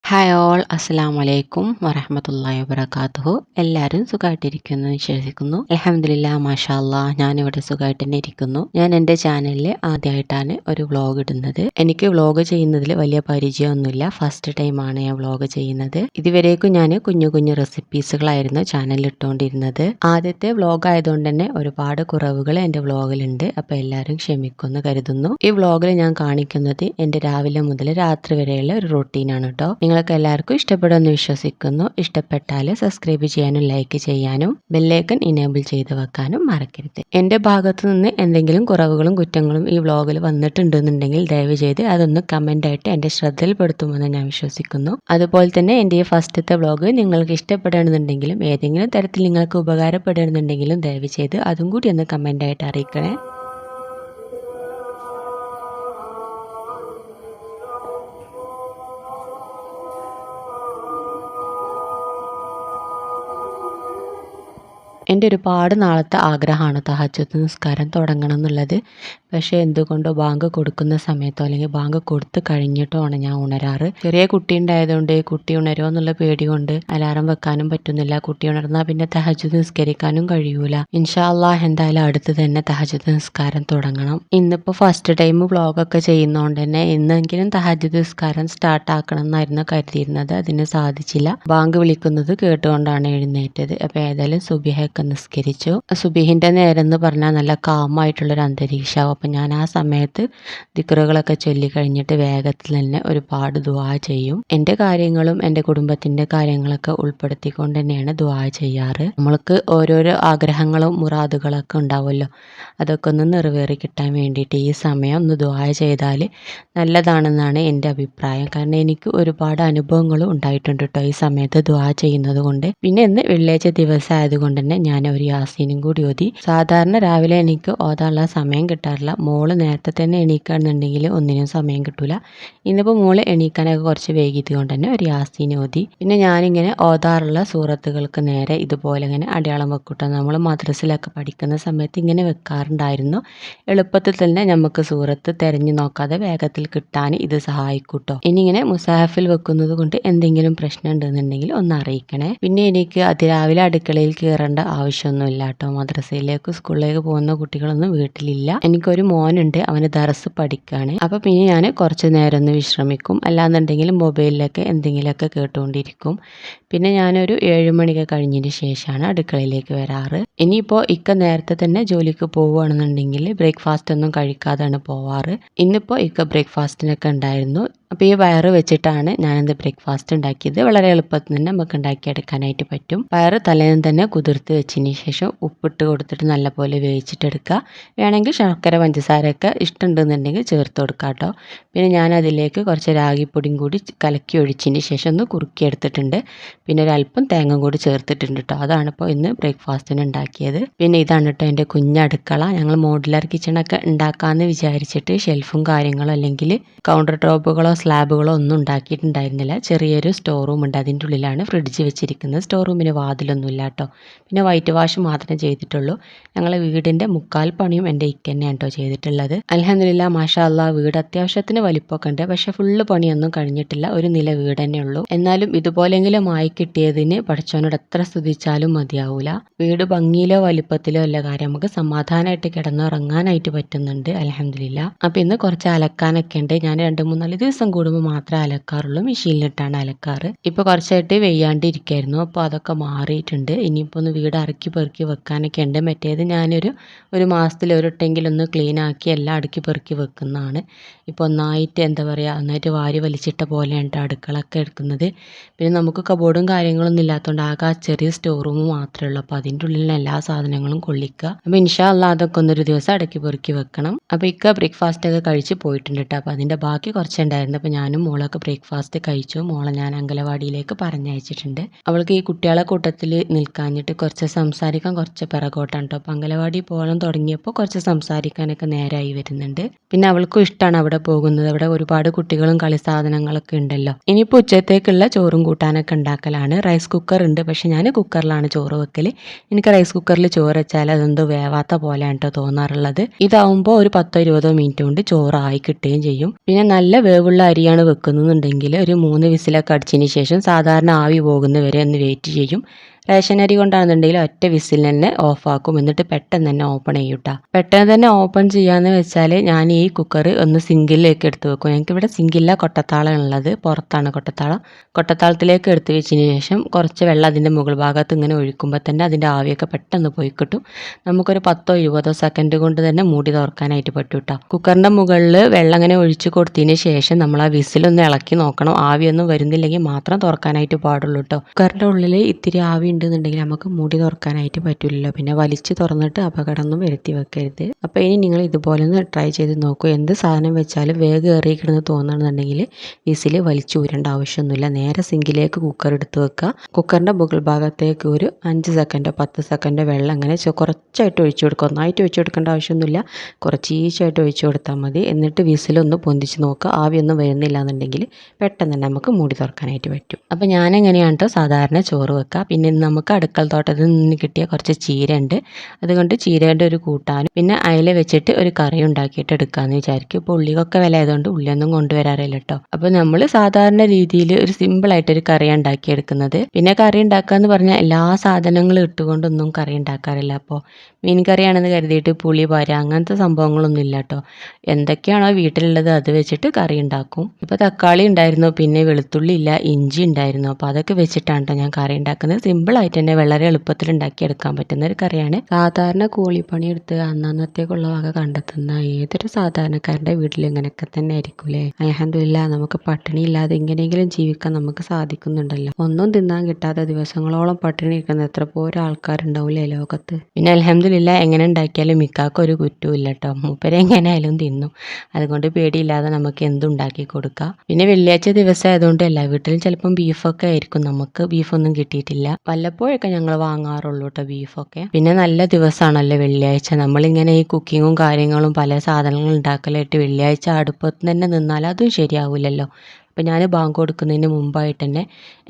Hi all, അസ്സലാമു അലൈക്കും വറഹ്മത്തുള്ളാഹി വബറകാതുഹു. എല്ലാവരും സുഖമായിട്ടിരിക്കുന്നു വിശ്വസിക്കുന്നു. അൽഹംദുലില്ലാ മാഷാ അല്ലാഹ്, ഞാനിവിടെ സുഖമായിട്ട് തന്നെ ഇരിക്കുന്നു. ഞാൻ എൻ്റെ ചാനലിൽ ആദ്യമായിട്ടാണ് ഒരു വ്ളോഗ് ഇടുന്നത്. എനിക്ക് വ്ളോഗ് ചെയ്യുന്നതിൽ വലിയ പരിചയമൊന്നുമില്ല. ഫസ്റ്റ് ടൈമാണ് ഞാൻ വ്ളോഗ് ചെയ്യുന്നത്. ഇതുവരേക്കും ഞാൻ കുഞ്ഞു കുഞ്ഞു റെസിപ്പീസുകളായിരുന്നു ചാനലിൽ ഇട്ടുകൊണ്ടിരുന്നത്. ആദ്യത്തെ വ്ളോഗ് ആയതുകൊണ്ട് തന്നെ ഒരുപാട് കുറവുകൾ എൻ്റെ വ്ളോഗിലുണ്ട്. അപ്പോൾ എല്ലാവരും ക്ഷമിക്കുമെന്ന് കരുതുന്നു. ഈ വ്ളോഗിൽ ഞാൻ കാണിക്കുന്നത് എൻ്റെ രാവിലെ മുതൽ രാത്രി വരെയുള്ള ഒരു റൊട്ടീനാണ് കേട്ടോ. നിങ്ങൾക്ക് എല്ലാവർക്കും ഇഷ്ടപ്പെടുമെന്ന് വിശ്വസിക്കുന്നു. ഇഷ്ടപ്പെട്ടാൽ സബ്സ്ക്രൈബ് ചെയ്യാനും ലൈക്ക് ചെയ്യാനും ബെല്ലൈക്കൺ ഇനേബിൾ ചെയ്ത് വെക്കാനും മറക്കരുത്. എൻ്റെ ഭാഗത്തു നിന്ന് എന്തെങ്കിലും കുറവുകളും കുറ്റങ്ങളും ഈ വ്ളോഗിൽ വന്നിട്ടുണ്ടെന്നുണ്ടെങ്കിൽ ദയവ് ചെയ്ത് അതൊന്ന് കമൻ്റായിട്ട് എൻ്റെ ശ്രദ്ധയിൽപ്പെടുത്തുമെന്ന് ഞാൻ വിശ്വസിക്കുന്നു. അതുപോലെ തന്നെ എൻ്റെ ഈ ഫസ്റ്റത്തെ വ്ളോഗ് നിങ്ങൾക്ക് ഇഷ്ടപ്പെടുകയാണെന്നുണ്ടെങ്കിലും ഏതെങ്കിലും തരത്തിൽ നിങ്ങൾക്ക് ഉപകാരപ്പെടുകയാണെന്നുണ്ടെങ്കിലും ദയവ് ചെയ്ത് അതും കൂടി ഒന്ന് കമൻ്റായിട്ട് അറിയിക്കണേ. എൻ്റെ ഒരുപാട് നാളത്തെ ആഗ്രഹമാണ് തഹജ്ജുദ് നിസ്കാരം തുടങ്ങണം എന്നുള്ളത്. പക്ഷേ എന്തുകൊണ്ടോ ബാങ്ക് കൊടുക്കുന്ന സമയത്തോ അല്ലെങ്കിൽ ബാങ്ക് കൊടുത്ത് കഴിഞ്ഞിട്ടോ ആണ് ഞാൻ ഉണരാറ്. ചെറിയ കുട്ടി ഉണ്ടായതുകൊണ്ട് കുട്ടി ഉണരുമോ എന്നുള്ള പേടി കൊണ്ട് അലാറം വെക്കാനും പറ്റുന്നില്ല. കുട്ടി ഉണർന്നാൽ പിന്നെ തഹജ്ജുദ് നിസ്കരിക്കാനും കഴിയൂല. ഇൻഷാ അല്ലാഹ് എന്തായാലും അടുത്ത് തന്നെ തഹജ്ജുദ് നിസ്കാരം തുടങ്ങണം. ഇന്നിപ്പോൾ ഫസ്റ്റ് ടൈം വ്ളോഗൊക്കെ ചെയ്യുന്നതുകൊണ്ട് തന്നെ ഇന്നെങ്കിലും തഹജ്ജുദ് നിസ്കാരം സ്റ്റാർട്ട് ആക്കണം എന്നായിരുന്നു കരുതിയിരുന്നത്. അതിന് സാധിച്ചില്ല. ബാങ്ക് വിളിക്കുന്നത് കേട്ടുകൊണ്ടാണ് എഴുന്നേറ്റത്. അപ്പോൾ ഏതായാലും സുബിഹൊക്കെ നിസ്കരിച്ചു. സുബിഹിന്റെ നേരം എന്ന് പറഞ്ഞാൽ നല്ല കാമായിട്ടുള്ളൊരു അന്തരീക്ഷമാവും. അപ്പം ഞാൻ ആ സമയത്ത് ദിക്റുകളൊക്കെ ചൊല്ലി കഴിഞ്ഞിട്ട് വേഗത്തിൽ തന്നെ ഒരുപാട് ദുആ ചെയ്യും. എൻ്റെ കാര്യങ്ങളും എൻ്റെ കുടുംബത്തിൻ്റെ കാര്യങ്ങളൊക്കെ ഉൾപ്പെടുത്തിക്കൊണ്ട് തന്നെയാണ് ദുആ ചെയ്യാറ്. നമ്മൾക്ക് ഓരോരോ ആഗ്രഹങ്ങളും മുറാദുകളൊക്കെ ഉണ്ടാവുമല്ലോ, അതൊക്കെ ഒന്ന് നിറവേറി കിട്ടാൻ വേണ്ടിയിട്ട് ഈ സമയം ഒന്ന് ദുആ ചെയ്താൽ നല്ലതാണെന്നാണ് എൻ്റെ അഭിപ്രായം. കാരണം എനിക്ക് ഒരുപാട് അനുഭവങ്ങളും ഉണ്ടായിട്ടുണ്ട് കേട്ടോ ഈ സമയത്ത് ദുആ ചെയ്യുന്നത് കൊണ്ട്. പിന്നെ ഇന്ന് വെള്ളിയാഴ്ച ദിവസം ആയതുകൊണ്ട് തന്നെ ഞാൻ ഒരു യാസീനും കൂടി ഓതി. സാധാരണ രാവിലെ എനിക്ക് ഓതാനുള്ള സമയം കിട്ടാറില്ല. മോള് നേരത്തെ തന്നെ എണീക്കുകയാണെന്നുണ്ടെങ്കിൽ ഒന്നിനും സമയം കിട്ടൂല. ഇന്നിപ്പോൾ മോള് എണീക്കാനൊക്കെ കുറച്ച് വൈകിയത് കൊണ്ട് തന്നെ ഒരു യാസീൻ ഓതി. പിന്നെ ഞാനിങ്ങനെ ഓതാറുള്ള സൂറത്തുകൾക്ക് നേരെ ഇതുപോലെ ഇങ്ങനെ അടയാളം വെക്കൂട്ടോ. നമ്മൾ മദ്രസിലൊക്കെ പഠിക്കുന്ന സമയത്ത് ഇങ്ങനെ വെക്കാറുണ്ടായിരുന്നു. എളുപ്പത്തിൽ തന്നെ നമുക്ക് സൂറത്ത് തിരഞ്ഞു നോക്കാതെ വേഗത്തിൽ കിട്ടാൻ ഇത് സഹായിക്കൂട്ടോ. ഇനി ഇങ്ങനെ മുസാഹഫിൽ വെക്കുന്നത് കൊണ്ട് എന്തെങ്കിലും പ്രശ്നം ഉണ്ടെന്നുണ്ടെങ്കിൽ ഒന്ന് അറിയിക്കണേ. പിന്നെ എനിക്ക് അതിരാവിലെ അടുക്കളയിൽ കയറേണ്ട ആവശ്യമൊന്നുമില്ല കേട്ടോ. മദ്രസയിലേക്ക് സ്കൂളിലേക്ക് പോകുന്ന കുട്ടികളൊന്നും വീട്ടിലില്ല. എനിക്കൊരു മോനുണ്ട്, അവന് ദർസ് പഠിക്കുകയാണ്. അപ്പോൾ പിന്നെ ഞാൻ കുറച്ച് നേരം ഒന്ന് വിശ്രമിക്കും. അല്ലാന്നുണ്ടെങ്കിൽ മൊബൈലിലൊക്കെ എന്തെങ്കിലുമൊക്കെ കേട്ടുകൊണ്ടിരിക്കും. പിന്നെ ഞാനൊരു 7 മണിയൊക്കെ കഴിഞ്ഞതിന് ശേഷമാണ് അടുക്കളയിലേക്ക് വരാറ്. ഇനിയിപ്പോൾ ഇക്ക നേരത്തെ തന്നെ ജോലിക്ക് പോവുകയാണെന്നുണ്ടെങ്കിൽ ബ്രേക്ക്ഫാസ്റ്റ് ഒന്നും കഴിക്കാതാണ് പോവാറ്. ഇന്നിപ്പോൾ ഇക്ക ബ്രേക്ക്ഫാസ്റ്റിനൊക്കെ ഉണ്ടായിരുന്നു. അപ്പോൾ ഈ പയറ് വെച്ചിട്ടാണ് ഞാനിന്ന് ബ്രേക്ക്ഫാസ്റ്റ് ഉണ്ടാക്കിയത്. വളരെ എളുപ്പത്തിൽ തന്നെ നമുക്ക് ഉണ്ടാക്കിയെടുക്കാനായിട്ട് പറ്റും. പയറ് തലേന്ന് തന്നെ കുതിർത്ത് വെച്ചതിന് ശേഷം ഉപ്പിട്ട് കൊടുത്തിട്ട് നല്ലപോലെ വേവിച്ചിട്ടെടുക്കുക. വേണമെങ്കിൽ ശർക്കര പഞ്ചസാരയൊക്കെ ഇഷ്ടമുണ്ടെന്നുണ്ടെങ്കിൽ ചേർത്ത് കൊടുക്കുക കേട്ടോ. പിന്നെ ഞാൻ അതിലേക്ക് കുറച്ച് രാഗിപ്പൊടിയും കൂടി കലക്കി ഒഴിച്ചതിന് ശേഷം ഒന്ന് കുറുക്കിയെടുത്തിട്ടുണ്ട്. പിന്നെ ഒരല്പം തേങ്ങ കൂടി ചേർത്തിട്ടുണ്ട് കേട്ടോ. അതാണിപ്പോൾ ഇന്ന് ബ്രേക്ക്ഫാസ്റ്റിന് ഉണ്ടാക്കിയത്. പിന്നെ ഇതാണ് കേട്ടോ എൻ്റെ കുഞ്ഞടുക്കള. ഞങ്ങൾ മോഡുലാർ കിച്ചണൊക്കെ ഉണ്ടാക്കാമെന്ന് വിചാരിച്ചിട്ട് ഷെൽഫും കാര്യങ്ങളും അല്ലെങ്കിൽ കൗണ്ടർ ടോപ്പുകളോ സ്ലാബുകളോ ഒന്നും ഉണ്ടാക്കിയിട്ടുണ്ടായിരുന്നില്ല. ചെറിയൊരു സ്റ്റോർ റൂം ഉണ്ട്, അതിൻ്റെ ഉള്ളിലാണ് ഫ്രിഡ്ജ് വെച്ചിരിക്കുന്നത്. സ്റ്റോർ റൂമിന് വാതിലൊന്നുമില്ല കേട്ടോ. പിന്നെ വൈറ്റ് വാഷ് മാത്രമേ ചെയ്തിട്ടുള്ളൂ. ഞങ്ങളെ വീടിൻ്റെ മുക്കാൽ പണിയും എൻ്റെ ഇക്ക തന്നെയാണ് കേട്ടോ ചെയ്തിട്ടുള്ളത്. അൽഹംദുലില്ലാ മാഷാ അല്ലാഹ്, വീട് അത്യാവശ്യത്തിന് വലിപ്പമൊക്കെ ഉണ്ട്. പക്ഷെ ഫുള്ള് പണിയൊന്നും കഴിഞ്ഞിട്ടില്ല. ഒരു നില വീട് തന്നെ ഉള്ളൂ. എന്നാലും ഇതുപോലെങ്കിലും ആയി കിട്ടിയതിന് പഠിച്ചവനോട് എത്ര സ്തുതിച്ചാലും മതിയാവൂല. വീട് ഭംഗിയിലോ വലിപ്പത്തിലോ അല്ല കാര്യം, നമുക്ക് സമാധാനമായിട്ട് കിടന്നുറങ്ങാനായിട്ട് പറ്റുന്നുണ്ട് അൽഹംദുലില്ലാ. അപ്പം ഇന്ന് കുറച്ച് അലക്കാനൊക്കെ ഉണ്ട്. ഞാൻ 2-3-4 ദിവസം കൂടുമ്പോൾ മാത്രമേ അലക്കാറുള്ളൂ. മെഷീനിലിട്ടാണ് അലക്കാറ്. ഇപ്പോൾ കുറച്ചായിട്ട് വെയ്യാണ്ടിരിക്കായിരുന്നു. അപ്പോൾ അതൊക്കെ മാറിയിട്ടുണ്ട്. ഇനിയിപ്പോൾ ഒന്ന് വീട് ഇറക്കി പെറുക്കി വെക്കാനൊക്കെ ഉണ്ട്. മറ്റേത് ഒരു മാസത്തിൽ ഒരിട്ടെങ്കിലും ഒന്ന് ക്ലീൻ ആക്കി എല്ലാം അടുക്കി പെറുക്കി വെക്കുന്നതാണ്. ഇപ്പോൾ ഒന്നായിട്ട് എന്താ പറയുക, ഒന്നായിട്ട് വാരി വലിച്ചിട്ട പോലെയാണ് അടുക്കളൊക്കെ എടുക്കുന്നത്. പിന്നെ നമുക്ക് കബോർഡും കാര്യങ്ങളൊന്നും ഇല്ലാത്തതുകൊണ്ട് ആകെ ആ ചെറിയ സ്റ്റോർ റൂം മാത്രമേ ഉള്ളൂ. അപ്പോൾ അതിൻ്റെ ഉള്ളിൽ എല്ലാ സാധനങ്ങളും കൊള്ളിക്കുക. അപ്പോൾ ഇൻഷാ അല്ലാഹ് അതൊക്കെ ഒന്നൊരു ദിവസം അടക്കി പെറുക്കി വെക്കണം. അപ്പോൾ ഇക്ക ബ്രേക്ക്ഫാസ്റ്റ് ഒക്കെ കഴിച്ച് പോയിട്ടുണ്ട് കേട്ടോ. അപ്പോൾ അതിൻ്റെ ബാക്കി കുറച്ചുണ്ടായിരുന്നു. അപ്പോൾ ഞാനും മോളൊക്കെ ബ്രേക്ക്ഫാസ്റ്റ് കഴിച്ചു. മോളെ ഞാൻ അംഗനവാടിയിലേക്ക് പറഞ്ഞയച്ചിട്ടുണ്ട്. അവൾക്ക് ഈ കുട്ടികളെ കൂട്ടത്തിൽ നിൽക്കാഞ്ഞിട്ട് കുറച്ച് സംസാരിക്കാൻ കുറച്ച് പിറകോട്ടാണ് കേട്ടോ. അപ്പോൾ അംഗനവാടി പോകാൻ തുടങ്ങിയപ്പോൾ കുറച്ച് സംസാരിക്കാനൊക്കെ നേരായി വരുന്നുണ്ട്. പിന്നെ അവൾക്കും ഇഷ്ടമാണ് അവിടെ പോകുന്നത്. അവിടെ ഒരുപാട് കുട്ടികളും കളി സാധനങ്ങളൊക്കെ ഉണ്ടല്ലോ. ഇനിയിപ്പോൾ ഉച്ചത്തേക്കുള്ള ചോറും കൂട്ടാനൊക്കെ ഉണ്ടാക്കലാണ്. റൈസ് കുക്കർ ഉണ്ട്, പക്ഷെ ഞാൻ കുക്കറിലാണ് ചോറ് വെക്കൽ. എനിക്ക് റൈസ് കുക്കറിൽ ചോറ് വെച്ചാൽ അതെന്തോ വേവാത്ത പോലെയാണ് കേട്ടോ തോന്നാറുള്ളത്. ഇതാവുമ്പോൾ ഒരു 10-20 മിനിറ്റ് കൊണ്ട് ചോറായി കിട്ടുകയും ചെയ്യും. പിന്നെ നല്ല വേവുള്ള അരിയാണ് വെക്കുന്നതെന്നുണ്ടെങ്കിൽ ഒരു 3 വിസിലൊക്കെ അടിച്ചതിന് ശേഷം സാധാരണ ആവി പോകുന്നവരെ ഒന്ന് വെയിറ്റ് ചെയ്യും. റേഷൻ അരി കൊണ്ടാണെന്നുണ്ടെങ്കിൽ ഒറ്റ വിസിൽ തന്നെ ഓഫാക്കും. എന്നിട്ട് പെട്ടെന്ന് തന്നെ ഓപ്പൺ ചെയ്യൂട്ടാ. പെട്ടെന്ന് തന്നെ ഓപ്പൺ ചെയ്യാന്ന് വെച്ചാൽ ഞാൻ ഈ കുക്കർ ഒന്ന് സിങ്കിലേക്ക് എടുത്ത് വെക്കും. ഞങ്ങൾക്കിവിടെ സിങ്കില്ല, കൊട്ടത്താളം ഉള്ളത്. പുറത്താണ് കൊട്ടത്താളം. കൊട്ടത്താളത്തിലേക്ക് എടുത്ത് വെച്ചതിന് ശേഷം കുറച്ച് വെള്ളം അതിൻ്റെ മുകൾ ഭാഗത്ത് ഇങ്ങനെ ഒഴിക്കുമ്പോൾ തന്നെ അതിൻ്റെ ആവിയൊക്കെ പെട്ടെന്ന് പോയി കിട്ടും. നമുക്കൊരു 10-20 സെക്കൻഡ് കൊണ്ട് തന്നെ മൂടി തുറക്കാനായിട്ട് പറ്റും കേട്ടോ. കുക്കറിൻ്റെ മുകളിൽ വെള്ളം ഇങ്ങനെ ഒഴിച്ച് കൊടുത്തതിന് ശേഷം നമ്മൾ ആ വിസിലൊന്ന് ഇളക്കി നോക്കണം. ആവിയൊന്നും വരുന്നില്ലെങ്കിൽ മാത്രം തുറക്കാനായിട്ട് പാടുള്ളൂ കേട്ടോ. കുക്കറിൻ്റെ ഉള്ളിൽ ഇത്തിരി ആവി ഉണ്ടെന്നുണ്ടെങ്കിൽ നമുക്ക് മൂടി തുറക്കാനായിട്ട് പറ്റില്ലല്ലോ. പിന്നെ വലിച്ച് തുറന്നിട്ട് അപകടമൊന്നും വരുത്തി വെക്കരുത്. അപ്പോൾ ഇനി നിങ്ങൾ ഇതുപോലെ ഒന്ന് ട്രൈ ചെയ്ത് നോക്കൂ. എന്ത് സാധനം വെച്ചാലും വേഗം ഏറിയിക്കിടുന്ന് തോന്നുകയാണെന്നുണ്ടെങ്കിൽ വിസിൽ വലിച്ചു ഊരേണ്ട ആവശ്യമൊന്നുമില്ല. നേരെ സിങ്കിലേക്ക് കുക്കർ എടുത്ത് വെക്കുക. കുക്കറിൻ്റെ മുകൾ ഭാഗത്തേക്ക് ഒരു 5 സെക്കൻഡോ 10 സെക്കൻഡോ വെള്ളം അങ്ങനെ കുറച്ചായിട്ട് ഒഴിച്ചു കൊടുക്കുക. ഒന്നായിട്ട് ഒഴിച്ചു കൊടുക്കേണ്ട ആവശ്യമൊന്നുമില്ല. കുറച്ചീശായിട്ട് ഒഴിച്ചു കൊടുത്താൽ മതി. എന്നിട്ട് വിസിലൊന്ന് പൊന്തിച്ച് നോക്കുക. ആവിയൊന്നും വരുന്നില്ല എന്നുണ്ടെങ്കിൽ പെട്ടെന്ന് തന്നെ നമുക്ക് മൂടി തുറക്കാനായിട്ട് പറ്റും. അപ്പോൾ ഞാനെങ്ങനെയാണ് കേട്ടോ സാധാരണ ചോറ് വെക്കുക. പിന്നെ നമുക്ക് അടുക്കള തോട്ടത്തിൽ നിന്ന് കിട്ടിയ കുറച്ച് ചീര ഉണ്ട്. അതുകൊണ്ട് ചീരേൻ്റെ ഒരു കൂട്ടാനും പിന്നെ അയില വെച്ചിട്ട് ഒരു കറി ഉണ്ടാക്കിയിട്ട് എടുക്കാമെന്ന് വിചാരിക്കും. ഇപ്പോൾ ഉള്ളിക്കൊക്കെ വില ആയതുകൊണ്ട് ഉള്ളിയൊന്നും കൊണ്ടുവരാറില്ല കേട്ടോ. അപ്പോൾ നമ്മൾ സാധാരണ രീതിയിൽ ഒരു സിമ്പിളായിട്ടൊരു കറി ഉണ്ടാക്കിയെടുക്കുന്നത്. പിന്നെ കറി ഉണ്ടാക്കാന്ന് പറഞ്ഞാൽ എല്ലാ സാധനങ്ങളും ഇട്ടുകൊണ്ടൊന്നും കറി ഉണ്ടാക്കാറില്ല. അപ്പോൾ മീൻ കറിയാണെന്ന് കരുതിയിട്ട് പുളി പാര അങ്ങനത്തെ സംഭവങ്ങളൊന്നും ഇല്ല കേട്ടോ. എന്തൊക്കെയാണോ വീട്ടിലുള്ളത് അത് വെച്ചിട്ട് കറി ഉണ്ടാക്കും. ഇപ്പോൾ തക്കാളി ഉണ്ടായിരുന്നു, പിന്നെ വെളുത്തുള്ളി ഇല്ല, ഇഞ്ചി ഉണ്ടായിരുന്നു. അപ്പോൾ അതൊക്കെ വെച്ചിട്ടാണ് കേട്ടോ ഞാൻ കറി ഉണ്ടാക്കുന്നത്. സിമ്പിളായിട്ട് തന്നെ വളരെ എളുപ്പത്തിൽ ഉണ്ടാക്കിയെടുക്കാൻ പറ്റുന്ന ഒരു കറിയാണ്. സാധാരണ കൂലിപ്പണി എടുത്ത് അന്നന്നത്തേക്കുള്ള വക കണ്ടെത്തുന്ന ഏതൊരു സാധാരണക്കാരൻ്റെ വീട്ടിലും ഇങ്ങനെയൊക്കെ തന്നെ ആയിരിക്കൂലേ. അൽഹംദുലില്ലാ നമുക്ക് പട്ടിണി ഇല്ലാതെ എങ്ങനെയെങ്കിലും ജീവിക്കാൻ നമുക്ക് സാധിക്കുന്നുണ്ടല്ലോ. ഒന്നും തിന്നാൻ കിട്ടാതെ ദിവസങ്ങളോളം പട്ടിണി ഇരിക്കുന്ന എത്ര പോലും ആൾക്കാരുണ്ടാവില്ലേ ലോകത്ത്. പിന്നെ അൽഹംദുലില്ലാ എങ്ങനെ ഉണ്ടാക്കിയാലും മിക്കാക്കും ഒരു കുറ്റവും ഇല്ല കേട്ടോ. മൂപ്പരെ എങ്ങനെയായാലും തിന്നും. അതുകൊണ്ട് പേടിയില്ലാതെ നമുക്ക് എന്തുണ്ടാക്കി കൊടുക്കാം. പിന്നെ വെള്ളിയാഴ്ച ദിവസം ആയതുകൊണ്ട് എല്ലാ വീട്ടിലും ചിലപ്പം ബീഫൊക്കെ ആയിരിക്കും. നമുക്ക് ബീഫൊന്നും കിട്ടിയിട്ടില്ല. വല്ലപ്പോഴൊക്കെ ഞങ്ങൾ വാങ്ങാറുള്ളൂ കേട്ടോ ബീഫൊക്കെ. പിന്നെ നല്ല ദിവസമാണല്ലോ വെള്ളിയാഴ്ച. നമ്മളിങ്ങനെ ഈ കുക്കിങ്ങും കാര്യങ്ങളും പല സാധനങ്ങളും ഉണ്ടാക്കലായിട്ട് വെള്ളിയാഴ്ച അടുപ്പത്ത് തന്നെ നിന്നാൽ അതും ശരിയാവില്ലല്ലോ. അപ്പോൾ ഞാൻ ബാങ്ക് കൊടുക്കുന്നതിന് മുമ്പായിട്ട് തന്നെ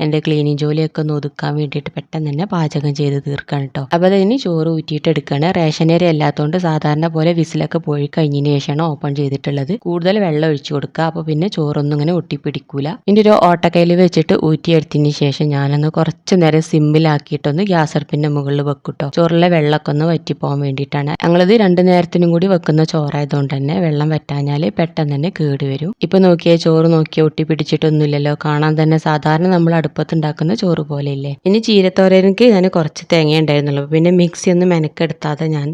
എൻ്റെ ക്ലീനിങ് ജോലിയൊക്കെ ഒന്ന് ഒതുക്കാൻ വേണ്ടിയിട്ട് പെട്ടെന്ന് തന്നെ പാചകം ചെയ്ത് തീർക്കണം കേട്ടോ. അപ്പോൾ അതിന് ചോറ് ഊറ്റിയിട്ട് എടുക്കുകയാണ്. റേഷൻ അരി അല്ലാത്തതുകൊണ്ട് സാധാരണ പോലെ വിസിലൊക്കെ പോയി കഴിഞ്ഞതിന് ശേഷമാണ് ഓപ്പൺ ചെയ്തിട്ടുള്ളത്. കൂടുതൽ വെള്ളം ഒഴിച്ചു കൊടുക്കുക. അപ്പോൾ പിന്നെ ചോറൊന്നും ഇങ്ങനെ ഒട്ടിപ്പിടിക്കൂല. ഇതിൻ്റെ ഒരു ഓട്ടക്കയിൽ വെച്ചിട്ട് ഊറ്റിയെടുത്തതിന് ശേഷം ഞാനൊന്ന് കുറച്ച് നേരം സിമ്മിലാക്കിയിട്ടൊന്ന് ഗ്യാസ് അടുപ്പിൻ്റെ മുകളിൽ വെക്കും കേട്ടോ. ചോറിലെ വെള്ളമൊക്കെ ഒന്ന് വറ്റിപ്പോകാൻ വേണ്ടിയിട്ടാണ്. ഞങ്ങളിത് 2 നേരത്തിനും കൂടി വെക്കുന്ന ചോറായതുകൊണ്ട് തന്നെ വെള്ളം വറ്റാഞ്ഞാൽ പെട്ടെന്ന് തന്നെ കേട് വരും. ഇപ്പോൾ നോക്കിയാൽ ചോറ് നോക്കിയാൽ പിടിച്ചിട്ടൊന്നുമില്ലല്ലോ. കാണാൻ തന്നെ സാധാരണ നമ്മൾ അടുപ്പത്ത് ഉണ്ടാക്കുന്ന ചോറ് പോലെ ഇല്ലേ. ഇനി ചീരത്തോരഎനിക്ക് ഞാൻ കുറച്ച് തേങ്ങ ഉണ്ടായിരുന്നുള്ളൂ. പിന്നെ മിക്സി ഒന്ന് മെനക്കെടുത്താതെ ഞാൻ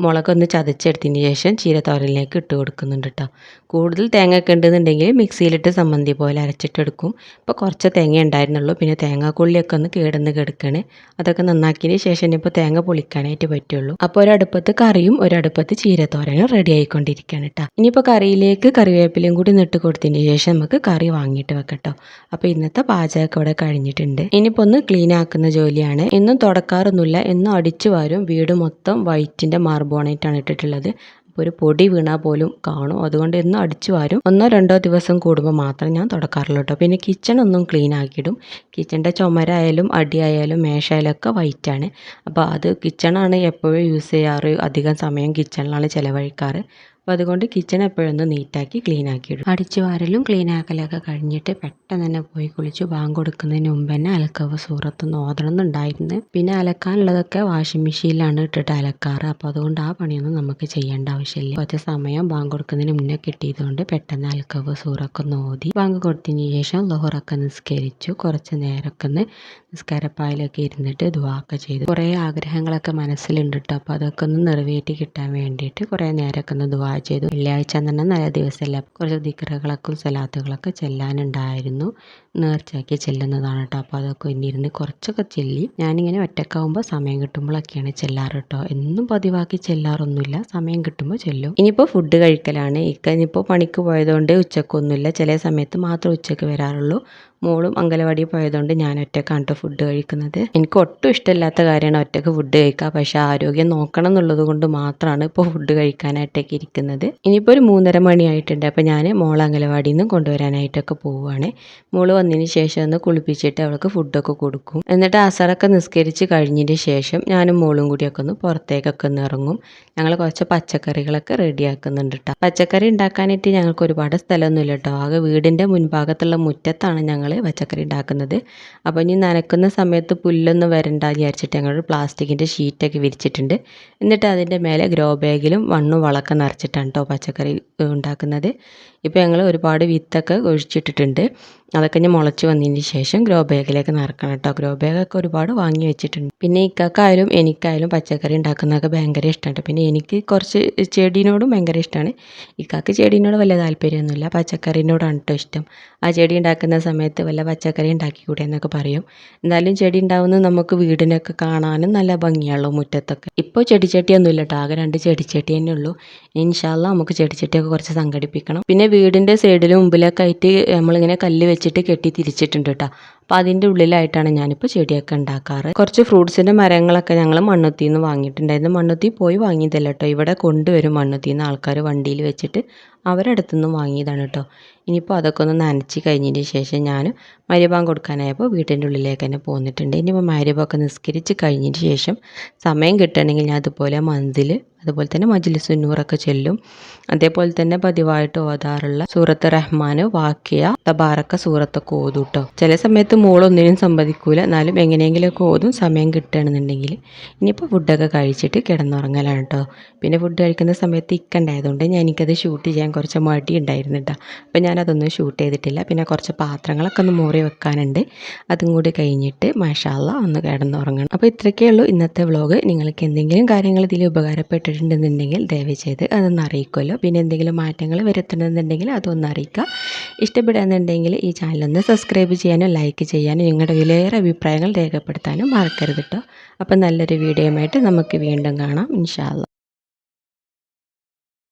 മുളകൊന്ന് ചതച്ചെടുത്തതിന് ശേഷം ചീരത്തോരനിലേക്ക് ഇട്ട് കൊടുക്കുന്നുണ്ട് കേട്ടോ. കൂടുതൽ തേങ്ങ ഒക്കെ ഉണ്ടെന്നുണ്ടെങ്കിൽ മിക്സിയിലിട്ട് സമ്മന്തി പോലെ അരച്ചിട്ടെടുക്കും. ഇപ്പോൾ കുറച്ച് തേങ്ങ ഉണ്ടായിരുന്നുള്ളൂ. പിന്നെ തേങ്ങാക്കൊള്ളിയൊക്കെ ഒന്ന് കിടക്കണേ. അതൊക്കെ നന്നാക്കിയതിന് ശേഷം ഇപ്പോൾ തേങ്ങ പൊളിക്കാനായിട്ട് പറ്റുള്ളൂ. അപ്പോൾ ഒരടുപ്പത്ത് കറിയും ഒരടുപ്പത്ത് ചീരത്തോരനും റെഡി ആയിക്കൊണ്ടിരിക്കുകയാണ് കേട്ടോ. ഇനിയിപ്പോൾ കറിയിലേക്ക് കറിവേപ്പിലയും കൂടി നിട്ട് കൊടുത്തതിന് ശേഷം നമുക്ക് കറി വാങ്ങിയിട്ട് വെക്കട്ടോ. അപ്പോൾ ഇന്നത്തെ പാചകമൊക്കെ ഇവിടെ കഴിഞ്ഞിട്ടുണ്ട്. ഇനിയിപ്പോൾ ഒന്ന് ക്ലീൻ ആക്കുന്ന ജോലിയാണ്. എന്നും തുടക്കാറൊന്നുമില്ല, എന്നും അടിച്ചു വാരും. വീട് മൊത്തം വൈറ്റിൻ്റെ മാർബോണൈറ്റാണ് ഇട്ടിട്ടുള്ളത്. അപ്പോൾ ഒരു പൊടി വീണാൽ പോലും കാണും. അതുകൊണ്ട് എന്നും അടിച്ചു വാരും. 1-2 ദിവസം കൂടുമ്പോൾ മാത്രം ഞാൻ തുടക്കാറുള്ളൂ കേട്ടോ. പിന്നെ കിച്ചൺ ഒന്നും ക്ലീൻ ആക്കിയിടും. കിച്ചൻ്റെ ചുമരായാലും അടിയായാലും മേശയായാലും ഒക്കെ വൈറ്റാണ്. അപ്പോൾ അത് കിച്ചണാണ് എപ്പോഴും യൂസ് ചെയ്യാറ്. അധികം സമയം കിച്ചണിലാണ് ചിലവഴിക്കാറ്. അപ്പോൾ അതുകൊണ്ട് കിച്ചൺ എപ്പോഴൊന്ന് നീറ്റാക്കി ക്ലീൻ ആക്കിയിടും. അടിച്ചു വാരലും ക്ലീൻ ആക്കലൊക്കെ കഴിഞ്ഞിട്ട് പെട്ടെന്ന് തന്നെ പോയി കുളിച്ചു ബാങ്ക് കൊടുക്കുന്നതിന് മുമ്പ് തന്നെ അലക്കവ് സൂറത്തൊന്ന് ഓതണമെന്നുണ്ടായിരുന്നു. പിന്നെ അലക്കാനുള്ളതൊക്കെ വാഷിംഗ് മെഷീനിലാണ് ഇട്ടിട്ട് അലക്കാറ്. അപ്പോൾ അതുകൊണ്ട് ആ പണിയൊന്നും നമുക്ക് ചെയ്യേണ്ട ആവശ്യമില്ല. കുറച്ച് സമയം ബാങ്ക് കൊടുക്കുന്നതിന് മുന്നേ കിട്ടിയതുകൊണ്ട് പെട്ടെന്ന് അലക്കവ് സൂറൊക്കെ ഒന്ന് ഓതി ബാങ്ക് കൊടുത്തതിന് ശേഷം ലുഹറൊക്കെ നിസ്കരിച്ചു. കുറച്ച് നേരമൊക്കെ ഒന്ന് നിസ്കാരപ്പായിലൊക്കെ ഇരുന്നിട്ട് ദുആക്കെ ചെയ്തു. കുറേ ആഗ്രഹങ്ങളൊക്കെ മനസ്സിലുണ്ട് കേട്ടോ. അപ്പോൾ അതൊക്കെ ഒന്ന് നിറവേറ്റി കിട്ടാൻ വേണ്ടിയിട്ട് കുറേ നേരമൊക്കെ ഒന്ന് ദുആ ചെയ്തു. വെള്ളിയാഴ്ച തന്നെ നല്ല ദിവസമല്ല. കുറച്ച് ദിക്റുകളൊക്കെ സലാത്തുകളൊക്കെ ചെല്ലാനുണ്ടായിരുന്നു. നേർച്ചയാക്കി ചെല്ലുന്നതാണ് കേട്ടോ. അപ്പോൾ അതൊക്കെ ഇന്നിരുന്ന് കുറച്ചൊക്കെ ചെല്ലി. ഞാനിങ്ങനെ ഒറ്റക്കാവുമ്പോൾ സമയം കിട്ടുമ്പോഴൊക്കെയാണ് ചെല്ലാറ് കേട്ടോ. എന്നും പതിവാക്കി ചെല്ലാറൊന്നുമില്ല, സമയം കിട്ടുമ്പോൾ ചെല്ലും. ഇനിയിപ്പോൾ ഫുഡ് കഴിക്കലാണ്. ഇനിയിപ്പോൾ പണിക്ക് പോയതുകൊണ്ട് ഉച്ചക്കൊന്നുമില്ല. ചില സമയത്ത് മാത്രം ഉച്ചക്ക് വരാറുള്ളൂ. മോളും അംഗനവാടി പോയതുകൊണ്ട് ഞാൻ ഒറ്റക്കാണ് കേട്ടോ ഫുഡ് കഴിക്കുന്നത്. എനിക്ക് ഒട്ടും ഇഷ്ടമില്ലാത്ത കാര്യമാണ് ഒറ്റക്ക് ഫുഡ് കഴിക്കുക. പക്ഷേ ആരോഗ്യം നോക്കണം എന്നുള്ളത് കൊണ്ട് മാത്രമാണ് ഇപ്പോൾ ഫുഡ് കഴിക്കാനായിട്ടൊക്കെ ഇരിക്കുന്നത്. ഇനിയിപ്പോൾ ഒരു 3:30 മണിയായിട്ടുണ്ട്. അപ്പോൾ ഞാൻ മോളെ അംഗനവാടിയിൽ നിന്ന് കൊണ്ടുവരാനായിട്ടൊക്കെ പോവുകയാണ്. മോള് വന്നതിന് ശേഷം ഒന്ന് കുളിപ്പിച്ചിട്ട് അവൾക്ക് ഫുഡൊക്കെ കൊടുക്കും. എന്നിട്ട് അസറൊക്കെ നിസ്കരിച്ച് കഴിഞ്ഞതിന് ശേഷം ഞാനും മോളും കൂടിയൊക്കെ ഒന്ന് പുറത്തേക്കൊക്കെ ഒന്ന് ഇറങ്ങും. ഞങ്ങൾ കുറച്ച് പച്ചക്കറികളൊക്കെ റെഡിയാക്കുന്നുണ്ട് കേട്ടോ. പച്ചക്കറി ഉണ്ടാക്കാനായിട്ട് ഞങ്ങൾക്ക് ഒരുപാട് സ്ഥലമൊന്നുമില്ല കേട്ടോ. ആകെ വീടിൻ്റെ മുൻഭാഗത്തുള്ള മുറ്റത്താണ് ഞങ്ങൾ പച്ചക്കറി ഉണ്ടാക്കുന്നത്. അപ്പോൾ ഇനി നനക്കുന്ന സമയത്ത് പുല്ലൊന്നും വരണ്ട വിചാരിച്ചിട്ട് ഞങ്ങൾ പ്ലാസ്റ്റിക്കിൻ്റെ ഷീറ്റൊക്കെ വിരിച്ചിട്ടുണ്ട്. എന്നിട്ട് അതിൻ്റെ മേലെ ഗ്രോ ബാഗിലും മണ്ണും വളമൊക്കെ നിറച്ചിട്ടാണ് കേട്ടോ പച്ചക്കറി ഉണ്ടാക്കുന്നത്. ഇപ്പോൾ ഞങ്ങൾ ഒരുപാട് വിത്തൊക്കെ ഒഴിച്ചിട്ടിട്ടുണ്ട്. അതൊക്കെ ഞാൻ മുളച്ച് വന്നതിന് ശേഷം ഗ്രോ ബാഗിലേക്ക് നിറക്കണം കേട്ടോ. ഗ്രോ ബാഗൊക്കെ ഒരുപാട് വാങ്ങി വെച്ചിട്ടുണ്ട്. പിന്നെ ഇക്കാക്കായാലും എനിക്കായാലും പച്ചക്കറി ഉണ്ടാക്കുന്നതൊക്കെ ഭയങ്കര ഇഷ്ടമാണ്. പിന്നെ എനിക്ക് കുറച്ച് ചെടീനോടും ഭയങ്കര ഇഷ്ടമാണ്. ഇക്കാക്ക് ചെടീനോട് വലിയ താല്പര്യമൊന്നുമില്ല, പച്ചക്കറീനോടാണ് കേട്ടോ ഇഷ്ടം. ആ ചെടി ഉണ്ടാക്കുന്ന സമയത്ത് വല്ല പച്ചക്കറി ഉണ്ടാക്കിക്കൂടെ എന്നൊക്കെ പറയും. എന്തായാലും ചെടി ഉണ്ടാവുന്നത് നമുക്ക് വീടിനൊക്കെ കാണാനും നല്ല ഭംഗിയാണല്ലോ മുറ്റത്തൊക്കെ. ഇപ്പോൾ ചെടിച്ചട്ടിയൊന്നുമില്ല കേട്ടോ, ആകെ 2 ചെടിച്ചട്ടി തന്നെ ഉള്ളൂ. ഇൻഷാ അല്ലാഹ് നമുക്ക് ചെടിച്ചട്ടിയൊക്കെ കുറച്ച് സംഘടിപ്പിക്കണം. പിന്നെ വീടിൻ്റെ സൈഡിലും മുമ്പിലൊക്കെ ആയിട്ട് നമ്മളിങ്ങനെ കല്ല് വെച്ചിട്ട് കെട്ടി തിരിച്ചിട്ടുണ്ട് കേട്ടോ. അപ്പോൾ അതിൻ്റെ ഉള്ളിലായിട്ടാണ് ഞാനിപ്പോൾ ചെടിയൊക്കെ ഉണ്ടാക്കാറ്. കുറച്ച് ഫ്രൂട്ട്സിൻ്റെ മരങ്ങളൊക്കെ ഞങ്ങൾ മണ്ണുത്തിയിൽ നിന്ന് വാങ്ങിയിട്ടുണ്ടായിരുന്നു. മണ്ണുത്തി പോയി വാങ്ങിയതല്ല കേട്ടോ, ഇവിടെ കൊണ്ടുവരും മണ്ണുത്തിയിൽ നിന്ന് ആൾക്കാർ വണ്ടിയിൽ വെച്ചിട്ട് അവരടുത്തു നിന്നും വാങ്ങിയതാണ് കേട്ടോ. ഇനിയിപ്പോൾ അതൊക്കെ ഒന്ന് നനച്ച് കഴിഞ്ഞതിന് ശേഷം ഞാൻ മഗ്‌രിബ് കൊടുക്കാനായപ്പോൾ വീട്ടിൻ്റെ ഉള്ളിലേക്ക് തന്നെ പോന്നിട്ടുണ്ട്. ഇനിയിപ്പോൾ മഗ്‌രിബൊക്കെ നിസ്കരിച്ച് കഴിഞ്ഞതിന് ശേഷം സമയം കിട്ടുകയാണെങ്കിൽ ഞാൻ അതുപോലെ മന്ദിൽ അതുപോലെ തന്നെ മജ്‌ലിസുൻ നൂറൊക്കെ ചൊല്ലും. അതേപോലെ തന്നെ പതിവായിട്ട് ഓതാറുള്ള സൂറത്ത് റഹ്മാൻ, വാക്കിയ, തബാറക്ക സൂറത്തൊക്കെ ഓതും കേട്ടോ. ചില സമയത്ത് മോളൊന്നിനും സമ്മതിക്കൂല, എന്നാലും എങ്ങനെയെങ്കിലുമൊക്കെ ഓതും സമയം കിട്ടുകയാണെന്നുണ്ടെങ്കിൽ. ഇനിയിപ്പോൾ ഫുഡൊക്കെ കഴിച്ചിട്ട് കിടന്നുറങ്ങലാണ് കേട്ടോ. പിന്നെ ഫുഡ് കഴിക്കുന്ന സമയത്ത് ഇക്കണ്ടായതുകൊണ്ട് എനിക്കത് ഷൂട്ട് ചെയ്യാൻ കുറച്ച് മടി ഉണ്ടായിരുന്നു കേട്ടോ. അപ്പോൾ ഞാനതൊന്നും ഷൂട്ട് ചെയ്തിട്ടില്ല. പിന്നെ കുറച്ച് പാത്രങ്ങളൊക്കെ ഒന്ന് മോറി വെക്കാനുണ്ട്. അതും കൂടി കഴിഞ്ഞിട്ട് മാഷാ അല്ലാഹ് ഒന്ന് കിടന്നുറങ്ങണം. അപ്പോൾ ഇത്രയൊക്കെ ഉള്ളൂ ഇന്നത്തെ വ്ളോഗ്. നിങ്ങൾക്ക് എന്തെങ്കിലും കാര്യങ്ങൾ ഇതിൽ ഉപകാരപ്പെട്ടിട്ടുണ്ടെന്നുണ്ടെങ്കിൽ ദയവ് ചെയ്ത് അതൊന്ന് അറിയിക്കുമല്ലോ. പിന്നെ എന്തെങ്കിലും മാറ്റങ്ങൾ വരുത്തണമെന്നുണ്ടെങ്കിൽ അതൊന്ന് അറിയിക്കുക. ഇഷ്ടപ്പെടുകയെന്നുണ്ടെങ്കിൽ ഈ ചാനലൊന്ന് സബ്സ്ക്രൈബ് ചെയ്യാനും ലൈക്ക് ചെയ്യാനും നിങ്ങളുടെ വിലയേറെ അഭിപ്രായങ്ങൾ രേഖപ്പെടുത്താനും മറക്കരുത് കേട്ടോ. അപ്പോൾ നല്ലൊരു വീഡിയോയുമായിട്ട് നമുക്ക് വീണ്ടും കാണാം ഇൻഷാ അല്ലാഹ്.